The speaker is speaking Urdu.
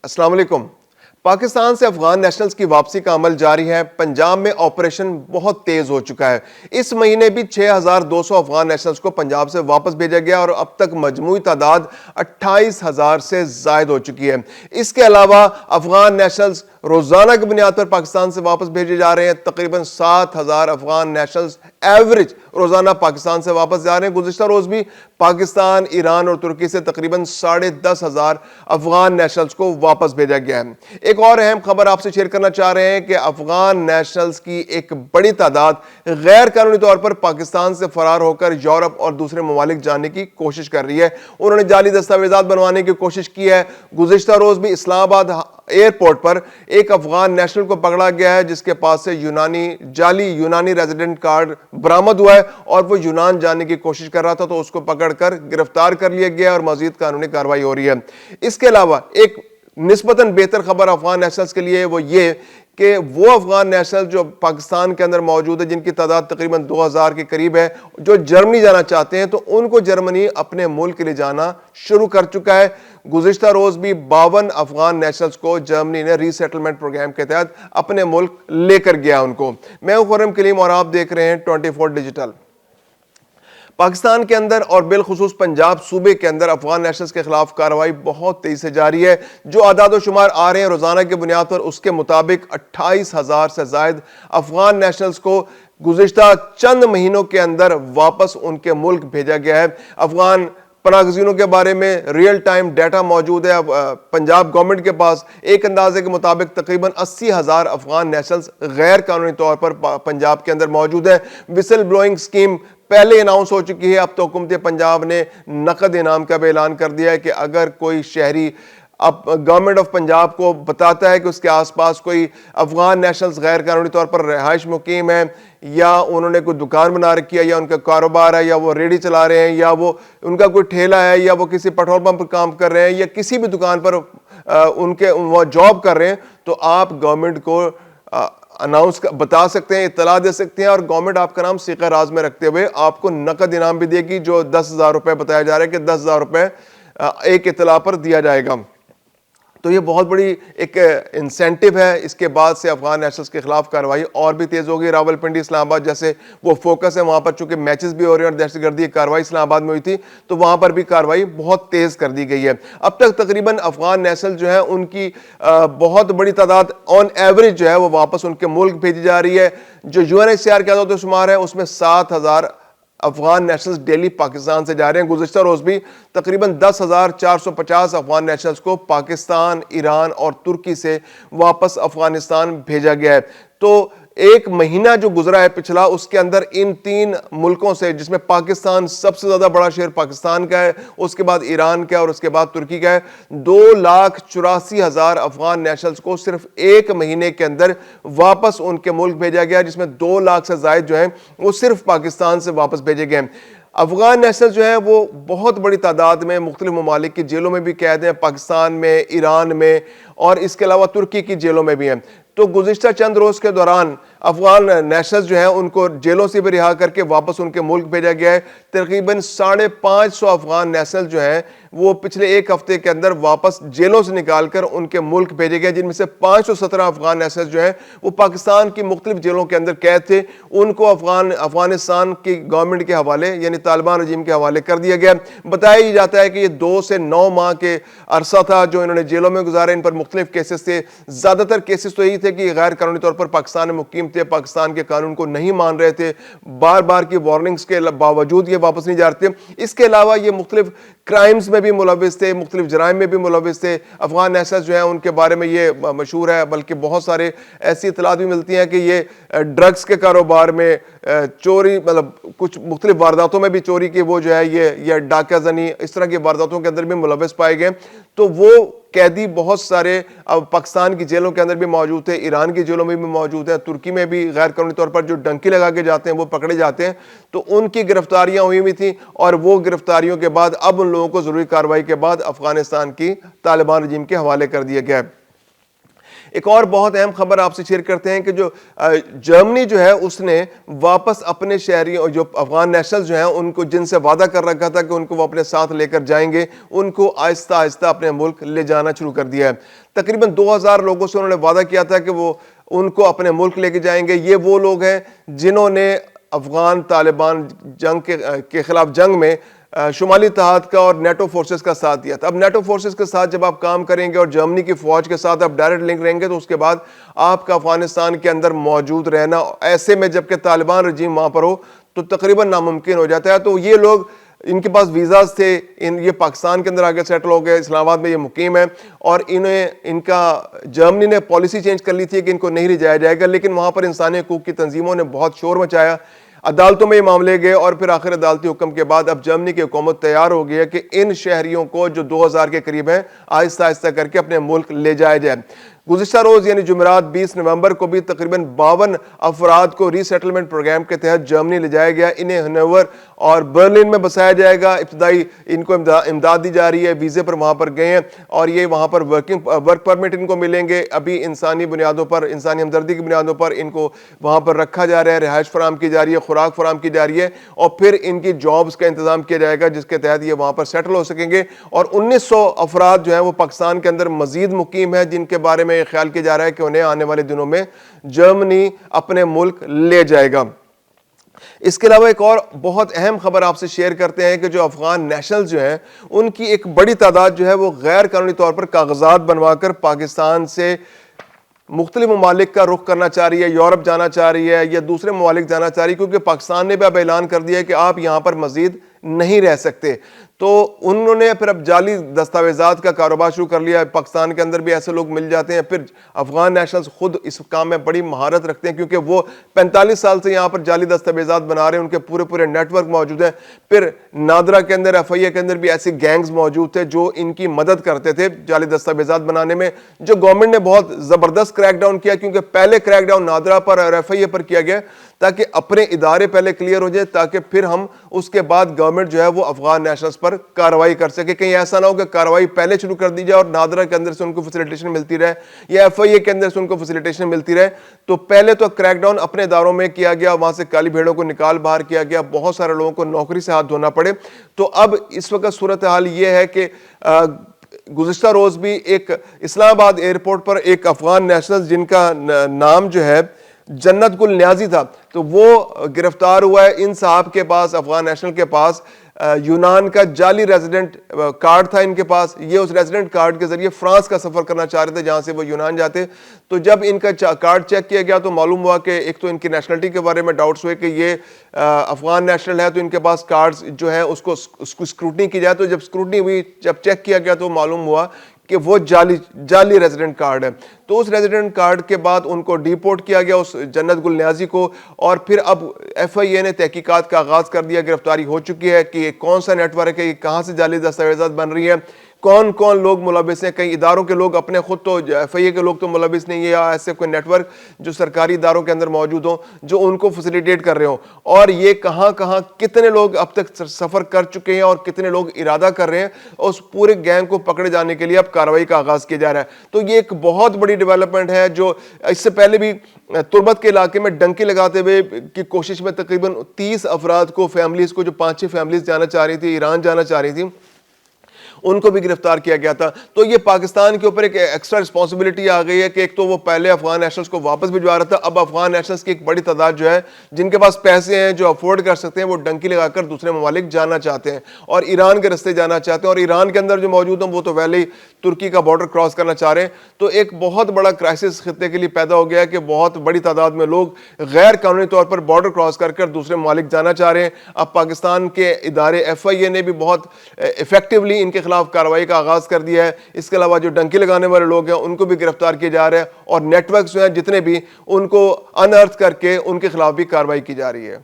السلام علیکم۔ پاکستان سے افغان نیشنلز کی واپسی کا عمل جاری ہے۔ پنجاب میں آپریشن بہت تیز ہو چکا ہے۔ اس مہینے بھی 6200 افغان نیشنلز کو پنجاب سے واپس بھیجا گیا اور اب تک مجموعی تعداد 28,000 سے زائد ہو چکی ہے۔ اس کے علاوہ افغان نیشنلز روزانہ کی بنیاد پر پاکستان سے واپس بھیجے جا رہے ہیں۔ تقریباً 7,000 افغان نیشنلز ایوریج روزانہ پاکستان سے واپس جا رہے ہیں۔ گزشتہ روز بھی پاکستان، ایران اور ترکی سے تقریباً 10,500 افغان نیشنلز کو واپس بھیجا گیا ہے۔ ایک اور اہم خبر آپ سے شیئر کرنا چاہ رہے ہیں کہ افغان نیشنلز کی ایک بڑی تعداد غیر قانونی طور پر پاکستان سے فرار ہو کر یورپ اور دوسرے ممالک جانے کی کوشش کر رہی ہے۔ انہوں نے جعلی دستاویزات بنوانے کی کوشش کی ہے۔ گزشتہ روز بھی اسلام آباد ایئرپورٹ پر ایک افغان نیشنل کو پکڑا گیا ہے جس کے پاس سے جعلی یونانی ریزیڈنٹ کارڈ برآمد ہوا ہے اور وہ یونان جانے کی کوشش کر رہا تھا، تو اس کو پکڑ کر گرفتار کر لیا گیا اور مزید قانونی کارروائی ہو رہی ہے۔ اس کے علاوہ ایک نسبتاً بہتر خبر افغان نیشنلز کے لیے وہ یہ کہ وہ افغان نیشنل جو پاکستان کے اندر موجود ہے، جن کی تعداد تقریباً 2000 کے قریب ہے، جو جرمنی جانا چاہتے ہیں، تو ان کو جرمنی اپنے ملک کے لیے جانا شروع کر چکا ہے۔ گزشتہ روز بھی 52 افغان نیشنلز کو جرمنی نے ری سیٹلمنٹ پروگرام کے تحت اپنے ملک لے کر گیا ان کو۔ میں ہوں خرم کلیم اور آپ دیکھ رہے ہیں 24 ڈیجیٹل۔ پاکستان کے اندر اور بالخصوص پنجاب صوبے کے اندر افغان نیشنلز کے خلاف کارروائی بہت تیزی سے جاری ہے۔ جو اعداد و شمار آ رہے ہیں روزانہ کی بنیاد پر، اس کے مطابق 28,000 سے زائد افغان نیشنلز کو گزشتہ چند مہینوں کے اندر واپس ان کے ملک بھیجا گیا ہے۔ افغان پناہ گزینوں کے بارے میں ریئل ٹائم ڈیٹا موجود ہے پنجاب گورنمنٹ کے پاس۔ ایک اندازے کے مطابق تقریباً 80,000 افغان نیشنلز غیر قانونی طور پر پنجاب کے اندر موجود ہیں۔ وسل بلوئنگ سکیم پہلے اناؤنس ہو چکی ہے، اب تو حکومت پنجاب نے نقد انعام کا بھی اعلان کر دیا ہے کہ اگر کوئی شہری اب گورنمنٹ آف پنجاب کو بتاتا ہے کہ اس کے آس پاس کوئی افغان نیشنلز غیر قانونی طور پر رہائش مقیم ہے، یا انہوں نے کوئی دکان بنا رکھی ہے، یا ان کا کاروبار ہے، یا وہ ریڑھی چلا رہے ہیں، یا وہ ان کا کوئی ٹھیلا ہے، یا وہ کسی پیٹرول پمپ پر کام کر رہے ہیں، یا کسی بھی دکان پر وہ جاب کر رہے ہیں، تو آپ گورنمنٹ کو بتا سکتے ہیں، اطلاع دے سکتے ہیں، اور گورنمنٹ آپ کا نام سیغہ راز میں رکھتے ہوئے آپ کو نقد انعام بھی دے گی، جو 10,000 روپے بتایا جا رہا ہے کہ 10,000 روپے ایک اطلاع پر دیا جائے گا۔ تو یہ بہت بڑی ایک انسینٹیو ہے۔ اس کے بعد سے افغان نیشنلز کے خلاف کارروائی اور بھی تیز ہوگی۔ راولپنڈی، اسلام آباد جیسے وہ فوکس ہے، وہاں پر چونکہ میچز بھی ہو رہے ہیں اور دہشت گردی کارروائی اسلام آباد میں ہوئی تھی، تو وہاں پر بھی کارروائی بہت تیز کر دی گئی ہے۔ اب تک تقریباً افغان نیشنل جو ہیں ان کی بہت بڑی تعداد آن ایوریج جو ہے وہ واپس ان کے ملک بھیجی جا رہی ہے۔ جو UNHCR کے اعداد و شمار ہے اس میں 7,000 افغان نیشنلز ڈیلی پاکستان سے جا رہے ہیں۔ گزشتہ روز بھی تقریباً 10,450 افغان نیشنلز کو پاکستان، ایران اور ترکی سے واپس افغانستان بھیجا گیا ہے۔ تو ایک مہینہ جو گزرا ہے پچھلا، اس کے اندر ان 3 ملکوں سے، جس میں پاکستان سب سے زیادہ بڑا شہر پاکستان کا ہے، اس کے بعد ایران کا ہے اور اس کے بعد ترکی کا ہے، 2,84,000 افغان نیشنلز کو صرف ایک مہینے کے اندر واپس ان کے ملک بھیجا گیا، جس میں 2 لاکھ سے زائد جو ہیں وہ صرف پاکستان سے واپس بھیجے گئے ہیں۔ افغان نیشنل جو ہیں وہ بہت بڑی تعداد میں مختلف ممالک کی جیلوں میں بھی قید ہیں، پاکستان میں، ایران میں، اور اس کے علاوہ ترکی کی جیلوں میں بھی ہیں۔ تو گزشتہ چند روز کے دوران افغان نیشنلز جو ہیں ان کو جیلوں سے بھی رہا کر کے واپس ان کے ملک بھیجا گیا ہے۔ تقریباً 550 افغان نیشنل جو ہیں وہ پچھلے ایک ہفتے کے اندر واپس جیلوں سے نکال کر ان کے ملک بھیجے گئے، جن میں سے 517 افغان نیشنل جو ہیں وہ پاکستان کی مختلف جیلوں کے اندر قید تھے۔ ان کو افغانستان کی گورنمنٹ کے حوالے، یعنی طالبان رجیم کے حوالے کر دیا گیا۔ بتایا ہی جاتا ہے کہ یہ 2 سے 9 ماہ کے عرصہ تھا جو انہوں نے جیلوں میں گزارا۔ ان پر مختلف کیسز تھے، زیادہ تر کیسز تو یہی تھے کہ غیر قانونی طور پر پاکستان میں مقیم تھے، پاکستان کے قانون کو نہیں مان رہے تھے، بار بار کی وارننگز کے باوجود یہ واپس نہیں جا رہے تھے۔ اس کے علاوہ یہ مختلف کرائمز میں بھی ملوث تھے، مختلف جرائم میں بھی ملوث تھے۔ افغان نیشنل جو ہیں ان کے بارے میں یہ مشہور ہے، بلکہ بہت سارے ایسی اطلاعات بھی ملتی ہیں کہ یہ ڈرگز کے کاروبار میں، چوری، مطلب کچھ مختلف وارداتوں میں بھی چوری کی وہ جو ہے یہ ڈاکہ زنی، اس طرح کی وارداتوں کے اندر بھی ملوث پائے گئے۔ تو وہ قیدی بہت سارے اب پاکستان کی جیلوں کے اندر بھی موجود تھے، ایران کی جیلوں میں بھی موجود ہیں، ترکی میں بھی غیر قانونی طور پر جو ڈنکی لگا کے جاتے ہیں وہ پکڑے جاتے ہیں۔ تو ان کی گرفتاریاں ہوئی تھیں، اور وہ گرفتاریوں کے بعد اب ان لوگوں کو ضروری کارروائی کے بعد افغانستان کی طالبان رجیم کے حوالے کر دیا گیا ہے۔ ایک اور بہت اہم خبر آپ سے شیئر کرتے ہیں کہ جو جرمنی جو ہے اس نے واپس اپنے شہریوں جو افغان نیشنل جو ہیں ان کو جن سے وعدہ کر رکھا تھا کہ ان کو وہ اپنے ساتھ لے کر جائیں گے ان کو آہستہ آہستہ اپنے ملک لے جانا شروع کر دیا ہے. تقریباً 2000 لوگوں سے انہوں نے وعدہ کیا تھا کہ وہ ان کو اپنے ملک لے کے جائیں گے. یہ وہ لوگ ہیں جنہوں نے افغان طالبان جنگ کے خلاف جنگ میں شمالی اتحاد کا اور نیٹو فورسز کا ساتھ دیا تھا. اب نیٹو فورسز کے ساتھ جب آپ کام کریں گے اور جرمنی کی فوج کے ساتھ آپ ڈائریکٹ لنک رہیں گے تو اس کے بعد آپ کا افغانستان کے اندر موجود رہنا ایسے میں جبکہ طالبان رجیم وہاں پر ہو تو تقریباً ناممکن ہو جاتا ہے. تو یہ لوگ ان کے پاس ویزاز تھے, یہ پاکستان کے اندر آگے سیٹل ہو گئے, اسلام آباد میں یہ مقیم ہے اور ان کا جرمنی نے پالیسی چینج کر لی تھی کہ ان کو نہیں لے جایا جائے گا, لیکن وہاں پر انسانی حقوق کی تنظیموں نے بہت شور مچایا, عدالتوں میں یہ معاملے گئے اور پھر آخر عدالتی حکم کے بعد اب جرمنی کی حکومت تیار ہو گئی ہے کہ ان شہریوں کو جو 2000 کے قریب ہیں آہستہ آہستہ کر کے اپنے ملک لے جایا جائے. گزشتہ روز یعنی جمعرات 20 نومبر کو بھی تقریباً 52 افراد کو ری سیٹلمنٹ پروگرام کے تحت جرمنی لے جایا گیا. انہیں ہنوور اور برلن میں بسایا جائے گا. ابتدائی ان کو امداد دی جا رہی ہے, ویزے پر وہاں پر گئے ہیں اور یہ وہاں پر ورک پرمٹ ان کو ملیں گے. ابھی انسانی بنیادوں پر, انسانی ہمدردی کی بنیادوں پر ان کو وہاں پر رکھا جا رہا ہے, رہائش فراہم کی جا رہی ہے, خوراک فراہم کی جا رہی ہے اور پھر ان کی جابز کا انتظام کیا جائے گا جس کے تحت یہ وہاں پر سیٹل ہو سکیں گے. اور 1900 افراد جو ہیں وہ پاکستان کے اندر مزید مقیم ہیں جن کے بارے میں یہ خیال کیا جا رہا ہے کہ انہیں آنے والے دنوں میں جرمنی اپنے ملک لے جائے گا. اس کے علاوہ ایک اور بہت اہم خبر آپ سے شیئر کرتے ہیں کہ جو افغان نیشنل جو ہیں ان کی ایک بڑی تعداد جو ہے وہ غیر قانونی طور پر کاغذات بنوا کر پاکستان سے مختلف ممالک کا رخ کرنا چاہ رہی ہے, یورپ جانا چاہ رہی ہے یا دوسرے ممالک جانا چاہ رہی ہے, کیونکہ پاکستان نے بھی اب اعلان کر دیا ہے کہ آپ یہاں پر مزید نہیں رہ سکتے. تو انہوں نے پھر اب جعلی دستاویزات کا کاروبار شروع کر لیا ہے. پاکستان کے اندر بھی ایسے لوگ مل جاتے ہیں. پھر افغان نیشنلز خود اس کام میں بڑی مہارت رکھتے ہیں کیونکہ وہ 45 سال سے یہاں پر جعلی دستاویزات بنا رہے ہیں, ان کے پورے نیٹ ورک موجود ہیں. پھر نادرا کے اندر, ایف آئی اے کے اندر بھی ایسی گینگز موجود تھے جو ان کی مدد کرتے تھے جعلی دستاویزات بنانے میں, جو گورنمنٹ نے بہت زبردست کریک ڈاؤن کیا کیونکہ پہلے کریک ڈاؤن نادرا پر اور ایف آئی اے پر کیا گیا تاکہ اپنے ادارے پہلے کلیئر ہو جائے تاکہ پھر ہم اس کے بعد گورنمنٹ جو ہے وہ افغان نیشنلز پر کارروائی کر سکے. کہیں ایسا نہ ہو کہ کارروائی پہلے شروع کر دی جائے اور نادرا کے اندر سے ان کو فیسیلیٹیشن ملتی رہے یا ایف آئی اے کے اندر سے ان کو فیسیلیٹیشن ملتی رہے. تو پہلے تو کریک ڈاؤن اپنے اداروں میں کیا گیا, وہاں سے کالی بھیڑوں کو نکال باہر کیا گیا, بہت سارے لوگوں کو نوکری سے ہاتھ دھونا پڑے. تو اب اس وقت صورتحال یہ ہے کہ گزشتہ روز بھی ایک اسلام آباد ایئرپورٹ پر ایک افغان نیشنل جن کا نام جو ہے جنت گل نیازی تھا تو وہ گرفتار ہوا ہے. ان صاحب کے پاس, افغان نیشنل کے پاس یونان کا جعلی ریزیڈنٹ کارڈ تھا ان کے پاس. یہ اس ریزیڈنٹ کارڈ کے ذریعے فرانس کا سفر کرنا چاہ رہے تھے جہاں سے وہ یونان جاتے. تو جب ان کا کارڈ چیک کیا گیا تو معلوم ہوا کہ ایک تو ان کی نیشنلٹی کے بارے میں ڈاؤٹس ہوئے کہ یہ افغان نیشنل ہے, تو ان کے پاس کارڈز جو ہیں اس کو اسکروٹنی کی جائے. تو جب اسکروٹنی ہوئی, جب چیک کیا گیا تو معلوم ہوا کہ وہ جعلی ریزیڈنٹ کارڈ ہے. تو اس ریزیڈنٹ کارڈ کے بعد ان کو ڈیپورٹ کیا گیا, اس جنت گل نیازی کو, اور پھر اب ایف آئی اے نے تحقیقات کا آغاز کر دیا. گرفتاری ہو چکی ہے کہ یہ کون سا نیٹ ورک ہے, یہ کہاں سے جعلی دستاویزات بن رہی ہیں, کون کون لوگ ملوث ہیں. کئی اداروں کے لوگ اپنے خود تو ایف آئی اے کے لوگ تو ملوث نہیں ہے, یا ایسے کوئی نیٹ ورک جو سرکاری اداروں کے اندر موجود ہوں جو ان کو فیسیلیٹیٹ کر رہے ہوں, اور یہ کہاں کہاں کتنے لوگ اب تک سفر کر چکے ہیں اور کتنے لوگ ارادہ کر رہے ہیں. اس پورے گینگ کو پکڑے جانے کے لیے اب کارروائی کا آغاز کیا جا رہا ہے. تو یہ ایک بہت بڑی ڈیولپمنٹ ہے جو اس سے پہلے بھی تربت کے علاقے میں ڈنکی لگاتے ہوئے کی کوشش میں تقریباً 30 افراد کو, فیملیز کو, جو 5-6 فیملیز جانا چاہ رہی تھی, ایران جانا چاہ رہی تھی, ان کو بھی گرفتار کیا گیا تھا. تو یہ پاکستان کے اوپر ایک ایکسٹرا رسپانسبلٹی آ گئی ہے کہ ایک تو وہ پہلے افغان نیشنلز کو واپس بھجوا رہا تھا, اب افغان نیشنلز کی ایک بڑی تعداد جو ہے جن کے پاس پیسے ہیں, جو افورڈ کر سکتے ہیں, وہ ڈنکی لگا کر دوسرے ممالک جانا چاہتے ہیں اور ایران کے رستے جانا چاہتے ہیں, اور ایران کے اندر جو موجود ہیں وہ تو ویلے ہی ترکی کا بارڈر کراس کرنا چاہ رہے ہیں. تو ایک بہت بڑا کرائسس خطے کے لیے پیدا ہو گیا ہے کہ بہت بڑی تعداد میں لوگ غیر قانونی طور پر بارڈر کراس کر کر دوسرے ممالک جانا چاہ رہے ہیں. اب پاکستان کے ادارے ایف آئی اے نے بھی بہت ایفیکٹولی ان کے خلاف کارروائی کا آغاز کر دیا ہے. اس کے علاوہ جو ڈنکی لگانے والے لوگ ہیں ان کو بھی گرفتار کیا جا رہا ہے, اور نیٹ ورکس جو ہیں جتنے بھی ان کو انرتھ کر کے ان کے خلاف بھی کارروائی کی جا رہی ہے.